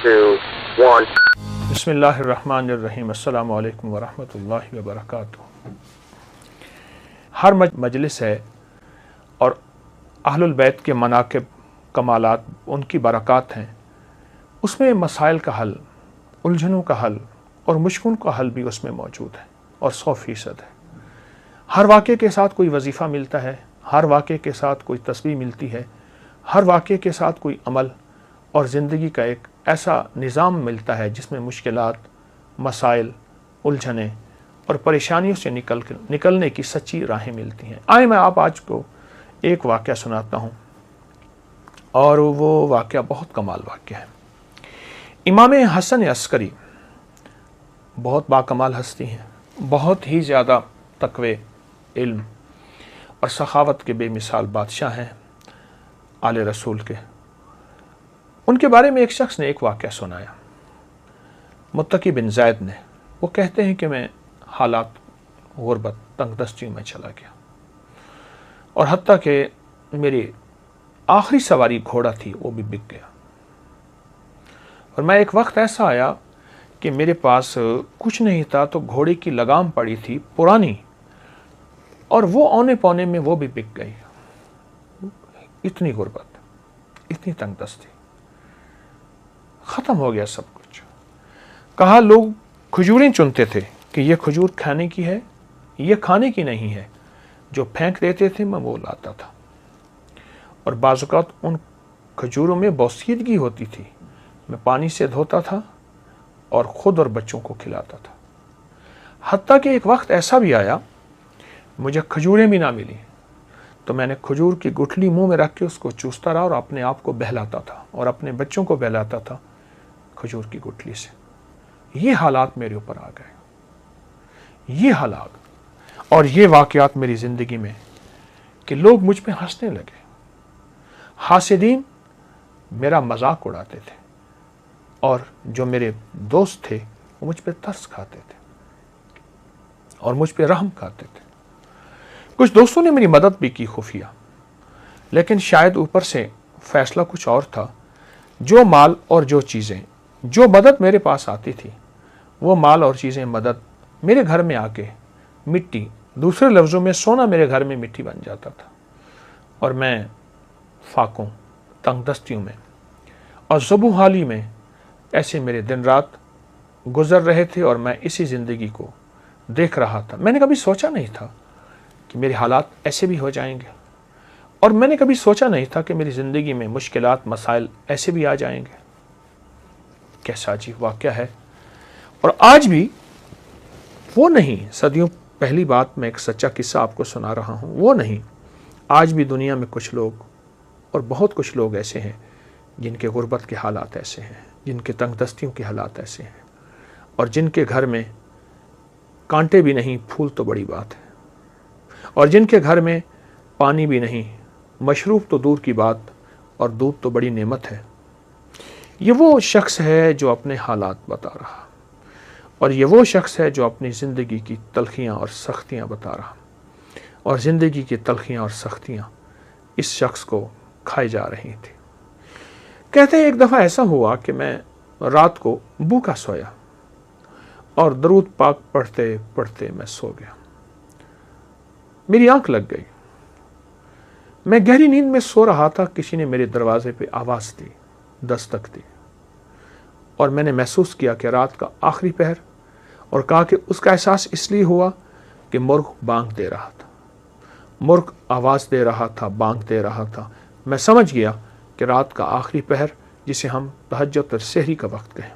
2, 1. بسم اللہ الرحمن الرحیم۔ السلام علیکم ورحمۃ اللہ وبرکاتہ۔ ہر مجلس ہے اور اہل البیت کے مناقب، کمالات، ان کی برکات ہیں، اس میں مسائل کا حل، الجھنوں کا حل اور مشکل کا حل بھی اس میں موجود ہے اور 100% ہے۔ ہر واقعے کے ساتھ کوئی وظیفہ ملتا ہے، ہر واقعے کے ساتھ کوئی تسبیح ملتی ہے، ہر واقعے کے ساتھ کوئی عمل اور زندگی کا ایک ایسا نظام ملتا ہے جس میں مشکلات، مسائل، الجھنیں اور پریشانیوں سے نکلنے کی سچی راہیں ملتی ہیں۔ آئے میں آج کو ایک واقعہ سناتا ہوں، اور وہ واقعہ بہت کمال واقعہ ہے۔ امام حسن عسکری بہت باکمال ہستی ہیں، بہت ہی زیادہ تقوی، علم اور سخاوت کے بے مثال بادشاہ ہیں آل رسول کے۔ ان کے بارے میں ایک شخص نے ایک واقعہ سنایا، متقی بن زید نے۔ وہ کہتے ہیں کہ میں حالات غربت، تنگ دستیوں میں چلا گیا، اور حتیٰ کہ میری آخری سواری گھوڑا تھی وہ بھی بک گیا، اور میں ایک وقت ایسا آیا کہ میرے پاس کچھ نہیں تھا تو گھوڑے کی لگام پڑی تھی پرانی، اور وہ اونے پونے میں وہ بھی بک گئی۔ اتنی غربت، اتنی تنگ دستی، ختم ہو گیا سب کچھ۔ کہا لوگ کھجوریں چنتے تھے کہ یہ کھجور کھانے کی ہے، یہ کھانے کی نہیں ہے، جو پھینک دیتے تھے میں وہ لاتا تھا، اور بعض اوقات ان کھجوروں میں بوسیدگی ہوتی تھی، میں پانی سے دھوتا تھا اور خود اور بچوں کو کھلاتا تھا۔ حتیٰ کہ ایک وقت ایسا بھی آیا مجھے کھجوریں بھی نہ ملی، تو میں نے کھجور کی گٹھلی منہ میں رکھ کے اس کو چوستا رہا اور اپنے آپ کو بہلاتا تھا اور اپنے بچوں کو بہلاتا تھا کھجور کی گٹھلی سے۔ یہ حالات میرے اوپر آ گئے، یہ حالات اور یہ واقعات میری زندگی میں کہ لوگ مجھ پہ ہنسنے لگے، حاسدین میرا مذاق اڑاتے تھے، اور جو میرے دوست تھے وہ مجھ پہ ترس کھاتے تھے اور مجھ پہ رحم کھاتے تھے۔ کچھ دوستوں نے میری مدد بھی کی خفیہ، لیکن شاید اوپر سے فیصلہ کچھ اور تھا۔ جو مال اور جو چیزیں، جو مدد میرے پاس آتی تھی، وہ مال اور چیزیں، مدد میرے گھر میں آ کے مٹی، دوسرے لفظوں میں سونا میرے گھر میں مٹی بن جاتا تھا، اور میں فاقوں، تنگ دستیوں میں اور زبوں حالی میں ایسے میرے دن رات گزر رہے تھے، اور میں اسی زندگی کو دیکھ رہا تھا۔ میں نے کبھی سوچا نہیں تھا کہ میرے حالات ایسے بھی ہو جائیں گے، اور میں نے کبھی سوچا نہیں تھا کہ میری زندگی میں مشکلات، مسائل ایسے بھی آ جائیں گے۔ کیسا عجیب واقعہ ہے۔ اور آج بھی وہ نہیں، صدیوں پہلی بات، میں ایک سچا قصہ آپ کو سنا رہا ہوں، وہ نہیں، آج بھی دنیا میں کچھ لوگ، اور بہت کچھ لوگ ایسے ہیں جن کے غربت کے حالات ایسے ہیں، جن کے تنگ دستیوں کے حالات ایسے ہیں، اور جن کے گھر میں کانٹے بھی نہیں، پھول تو بڑی بات ہے، اور جن کے گھر میں پانی بھی نہیں، مشروب تو دور کی بات، اور دودھ تو بڑی نعمت ہے۔ یہ وہ شخص ہے جو اپنے حالات بتا رہا، اور یہ وہ شخص ہے جو اپنی زندگی کی تلخیاں اور سختیاں بتا رہا، اور زندگی کی تلخیاں اور سختیاں اس شخص کو کھائی جا رہی تھی۔ کہتے ہیں ایک دفعہ ایسا ہوا کہ میں رات کو بھوکا سویا، اور درود پاک پڑھتے پڑھتے میں سو گیا۔ میری آنکھ لگ گئی، میں گہری نیند میں سو رہا تھا، کسی نے میرے دروازے پہ آواز دی، دستک دی، اور میں نے محسوس کیا کہ رات کا آخری پہر، اور کہا کہ اس کا احساس اس لیے ہوا کہ مرغ بانگ دے رہا تھا، مرغ آواز دے رہا تھا، بانگ دے رہا تھا۔ میں سمجھ گیا کہ رات کا آخری پہر، جسے ہم تہجد اور سحری کا وقت کہیں۔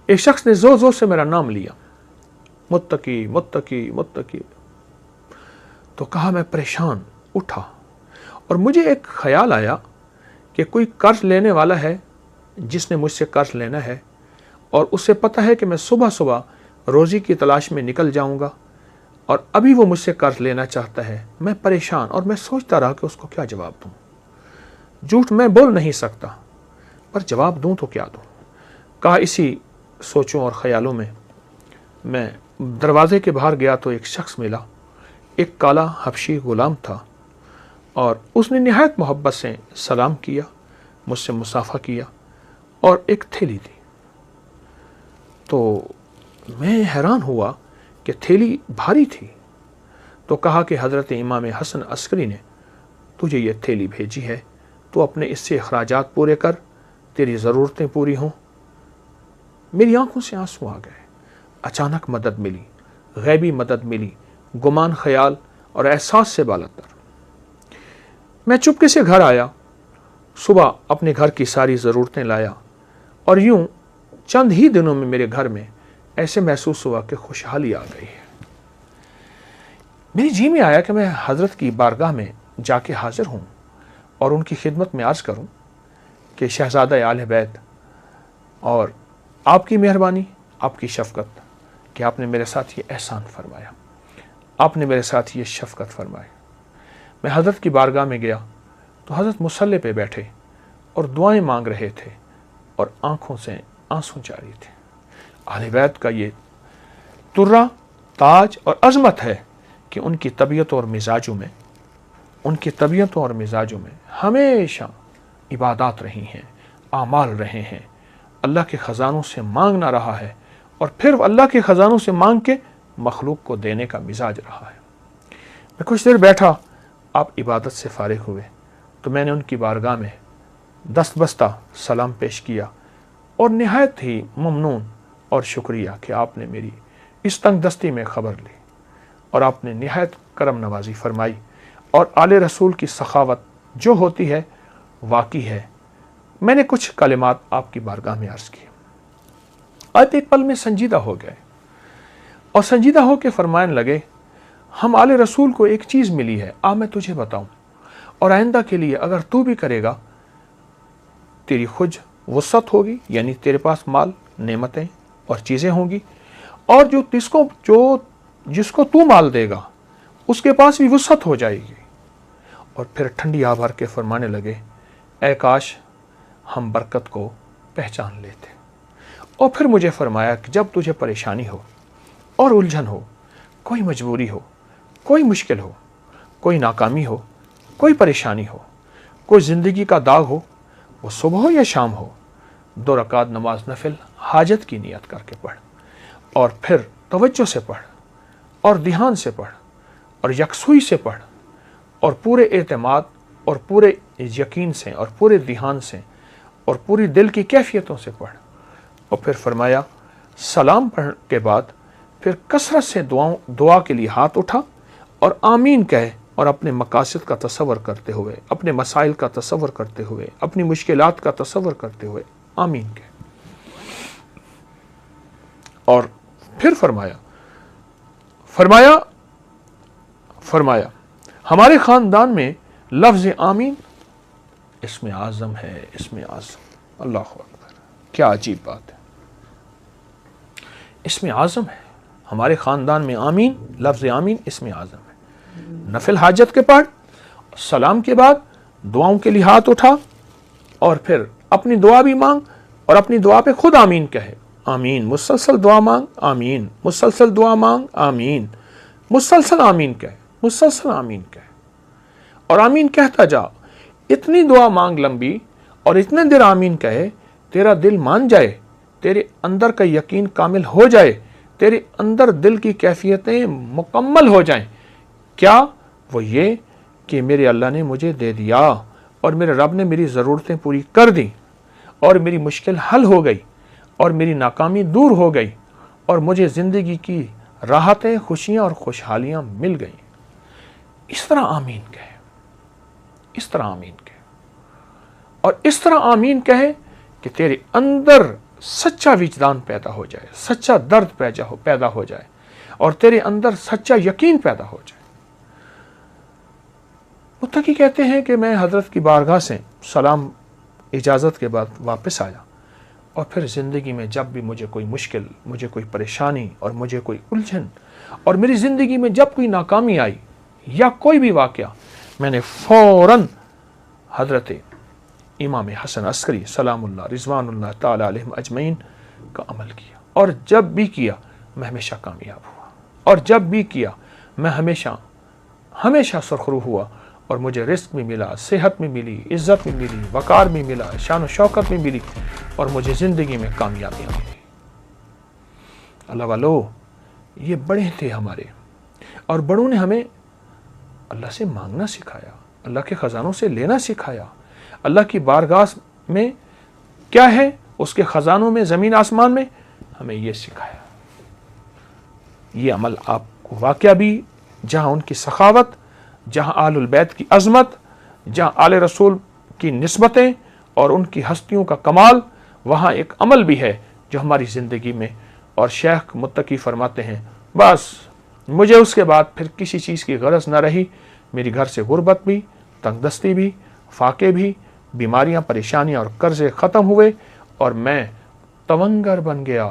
ایک شخص نے زور زور سے میرا نام لیا، متقی متقی متقی، تو کہا میں پریشان اٹھا، اور مجھے ایک خیال آیا کہ کوئی قرض لینے والا ہے جس نے مجھ سے قرض لینا ہے، اور اسے پتہ ہے کہ میں صبح صبح روزی کی تلاش میں نکل جاؤں گا، اور ابھی وہ مجھ سے قرض لینا چاہتا ہے۔ میں پریشان، اور میں سوچتا رہا کہ اس کو کیا جواب دوں۔ جھوٹ میں بول نہیں سکتا، پر جواب دوں تو کیا دوں۔ کہا اسی سوچوں اور خیالوں میں دروازے کے باہر گیا تو ایک شخص ملا، ایک کالا حبشی غلام تھا، اور اس نے نہایت محبت سے سلام کیا، مجھ سے مصافحہ کیا، اور ایک تھیلی تھی. تو میں حیران ہوا کہ تھیلی بھاری تھی. تو کہا کہ حضرت امام حسن عسکری نے تجھے یہ تھیلی بھیجی ہے، تو اپنے اس سے اخراجات پورے کر، تیری ضرورتیں پوری ہوں. میری آنکھوں سے آنسو آ گئے. اچانک مدد ملی، غیبی مدد ملی، گمان، خیال اور احساس سے بالاتر. میں چپکے سے گھر آیا، صبح اپنے گھر کی ساری ضرورتیں لایا، اور یوں چند ہی دنوں میں میرے گھر میں ایسے محسوس ہوا کہ خوشحالی آ گئی ہے. میری جی میں آیا کہ میں حضرت کی بارگاہ میں جا کے حاضر ہوں اور ان کی خدمت میں عرض کروں کہ شہزادہ آل بیت، اور آپ کی مہربانی، آپ کی شفقت کہ آپ نے میرے ساتھ یہ احسان فرمایا، آپ نے میرے ساتھ یہ شفقت فرمائی. میں حضرت کی بارگاہ میں گیا تو حضرت مصلی پہ بیٹھے اور دعائیں مانگ رہے تھے اور آنکھوں سے آنسو جاری تھے. اہل بیت کا یہ ترہ، تاج اور عظمت ہے کہ ان کی طبیعتوں اور مزاجوں میں ہمیشہ عبادات رہی ہیں، اعمال رہے ہیں، اللہ کے خزانوں سے مانگنا رہا ہے، اور پھر اللہ کے خزانوں سے مانگ کے مخلوق کو دینے کا مزاج رہا ہے. میں کچھ دیر بیٹھا، آپ عبادت سے فارغ ہوئے تو میں نے ان کی بارگاہ میں دست بستہ سلام پیش کیا اور نہایت ہی ممنون اور شکریہ کہ آپ نے میری اس تنگ دستی میں خبر لی اور آپ نے نہایت کرم نوازی فرمائی، اور آل رسول کی سخاوت جو ہوتی ہے واقعی ہے. میں نے کچھ کلمات آپ کی بارگاہ میں عرض کی. آپ ایک پل میں سنجیدہ ہو گئے اور سنجیدہ ہو کے فرمانے لگے، ہم آل رسول کو ایک چیز ملی ہے، میں تجھے بتاؤں، اور آئندہ کے لیے اگر تو بھی کرے گا تیری خود وسعت ہوگی، یعنی تیرے پاس مال، نعمتیں اور چیزیں ہوں گی، اور جس کو تو مال دے گا اس کے پاس بھی وسعت ہو جائے گی. اور پھر ٹھنڈی آہ بھر کے فرمانے لگے، اے کاش ہم برکت کو پہچان لیتے. اور پھر مجھے فرمایا کہ جب تجھے پریشانی ہو اور الجھن ہو، کوئی مجبوری ہو، کوئی مشکل ہو، کوئی ناکامی ہو، کوئی پریشانی ہو، کوئی زندگی کا داغ ہو، وہ صبح ہو یا شام ہو، 2 رکعت نماز نفل حاجت کی نیت کر کے پڑھ، اور پھر توجہ سے پڑھ اور دھیان سے پڑھ اور یکسوئی سے پڑھ اور پورے اعتماد اور پورے یقین سے اور پورے دھیان سے اور پوری دل کی کیفیتوں سے پڑھ. اور پھر فرمایا سلام پڑھنے کے بعد پھر کثرت سے دعا کے لیے ہاتھ اٹھا اور آمین کہے، اور اپنے مقاصد کا تصور کرتے ہوئے، اپنے مسائل کا تصور کرتے ہوئے، اپنی مشکلات کا تصور کرتے ہوئے آمین کہے. اور پھر فرمایا ہمارے خاندان میں لفظ آمین اسم اعظم ہے، اسم اعظم. اللہ اکبر، کیا عجیب بات ہے. اسم اعظم ہے ہمارے خاندان میں، آمین، لفظ آمین اسم اعظم ہے. نفل حاجت کے پڑھ، سلام کے بعد دعاؤں کے لیے ہاتھ اٹھا، اور پھر اپنی دعا بھی مانگ اور اپنی دعا پہ خود آمین کہے. آمین، مسلسل دعا مانگ، آمین، مسلسل دعا مانگ، آمین، مسلسل آمین کہے، مسلسل آمین کہے، اور آمین کہتا جا. اتنی دعا مانگ لمبی اور اتنے دیر آمین کہے، تیرا دل مان جائے، تیرے اندر کا یقین کامل ہو جائے، تیرے اندر دل کی کیفیتیں مکمل ہو جائیں. کیا؟ وہ یہ کہ میرے اللہ نے مجھے دے دیا، اور میرے رب نے میری ضرورتیں پوری کر دی، اور میری مشکل حل ہو گئی، اور میری ناکامی دور ہو گئی، اور مجھے زندگی کی راحتیں، خوشیاں اور خوشحالیاں مل گئیں. اس طرح آمین کہے، اس طرح آمین کہے، اور اس طرح آمین کہے کہ تیرے اندر سچا وجدان پیدا ہو جائے، سچا درد پیدا ہو جائے، اور تیرے اندر سچا یقین پیدا ہو جائے. متقی کہتے ہیں کہ میں حضرت کی بارگاہ سے سلام اجازت کے بعد واپس آیا، اور پھر زندگی میں جب بھی مجھے کوئی مشکل، مجھے کوئی پریشانی اور مجھے کوئی الجھن، اور میری زندگی میں جب کوئی ناکامی آئی یا کوئی بھی واقعہ، میں نے فوراً حضرت امام حسن عسکری سلام اللہ رضوان اللہ تعالی علیہم اجمعین کا عمل کیا، اور جب بھی کیا میں ہمیشہ کامیاب ہوا، اور جب بھی کیا میں ہمیشہ سرخرو ہوا، اور مجھے رزق بھی ملا، صحت بھی ملی، عزت بھی ملی، وقار بھی ملا، شان و شوکت بھی ملی. اور مجھے زندگی میں کامیابیاں ملی۔ اللہ والو، یہ بڑے تھے ہمارے، اور بڑوں نے ہمیں اللہ سے مانگنا سکھایا، اللہ کے خزانوں سے لینا سکھایا۔ اللہ کی بارگاہ میں کیا ہے، اس کے خزانوں میں، زمین آسمان میں، ہمیں یہ سکھایا۔ یہ عمل آپ کو واقعہ بھی، جہاں ان کی سخاوت، جہاں آل البیت کی عظمت، جہاں آل رسول کی نسبتیں اور ان کی ہستیوں کا کمال، وہاں ایک عمل بھی ہے جو ہماری زندگی میں، اور شیخ متقی فرماتے ہیں بس مجھے اس کے بعد پھر کسی چیز کی غرض نہ رہی، میری گھر سے غربت بھی، تنگ دستی بھی، فاقے بھی، بیماریاں، پریشانیاں اور قرضے ختم ہوئے، اور میں تونگر بن گیا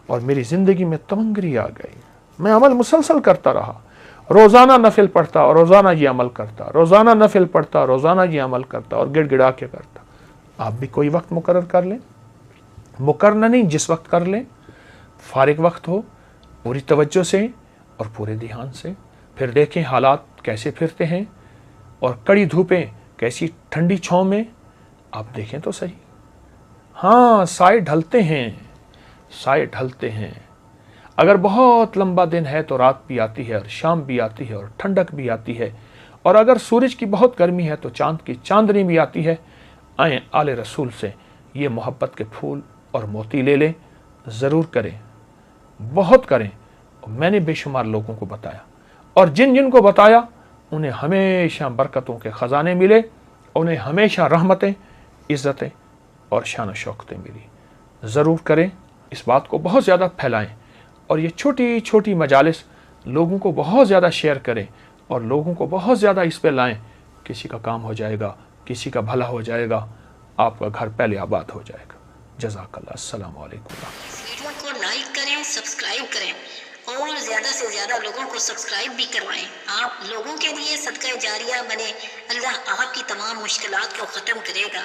اور میری زندگی میں تونگری آ گئی۔ میں عمل مسلسل کرتا رہا، روزانہ نفل پڑھتا اور روزانہ یہ عمل کرتا، روزانہ نفل پڑھتا، روزانہ یہ عمل کرتا اور گڑ گڑا کے کرتا۔ آپ بھی کوئی وقت مقرر کر لیں، مقرر نہیں، جس وقت کر لیں، فارغ وقت ہو، پوری توجہ سے اور پورے دھیان سے، پھر دیکھیں حالات کیسے پھرتے ہیں، اور کڑی دھوپیں کیسی ٹھنڈی چھاؤں میں، آپ دیکھیں تو صحیح۔ ہاں، سائے ڈھلتے ہیں، اگر بہت لمبا دن ہے تو رات بھی آتی ہے اور شام بھی آتی ہے اور ٹھنڈک بھی آتی ہے، اور اگر سورج کی بہت گرمی ہے تو چاند کی چاندنی بھی آتی ہے۔ آئیں آل رسول سے یہ محبت کے پھول اور موتی لے لیں، ضرور کریں، بہت کریں۔ میں نے بے شمار لوگوں کو بتایا، اور جن کو بتایا انہیں ہمیشہ برکتوں کے خزانے ملے، انہیں ہمیشہ رحمتیں، عزتیں اور شان و شوکتیں ملی۔ ضرور کریں، اس بات کو بہت زیادہ پھیلائیں، اور یہ چھوٹی چھوٹی مجالس لوگوں کو بہت زیادہ شیئر کریں، اور لوگوں کو بہت زیادہ اس پہ لائیں۔ کسی کا کام ہو جائے گا، کسی کا بھلا ہو جائے گا، آپ کا گھر پہلے آباد ہو جائے گا۔ جزاک اللہ۔ السلام علیکم۔ ویڈیو کو لائک کریں، سبسکرائب کریں، اور زیادہ سے زیادہ لوگوں کو سبسکرائب بھی کروائیں۔ آپ لوگوں کے لیے صدقہ جاریہ بنے، اللہ آپ کی تمام مشکلات کو ختم کرے گا۔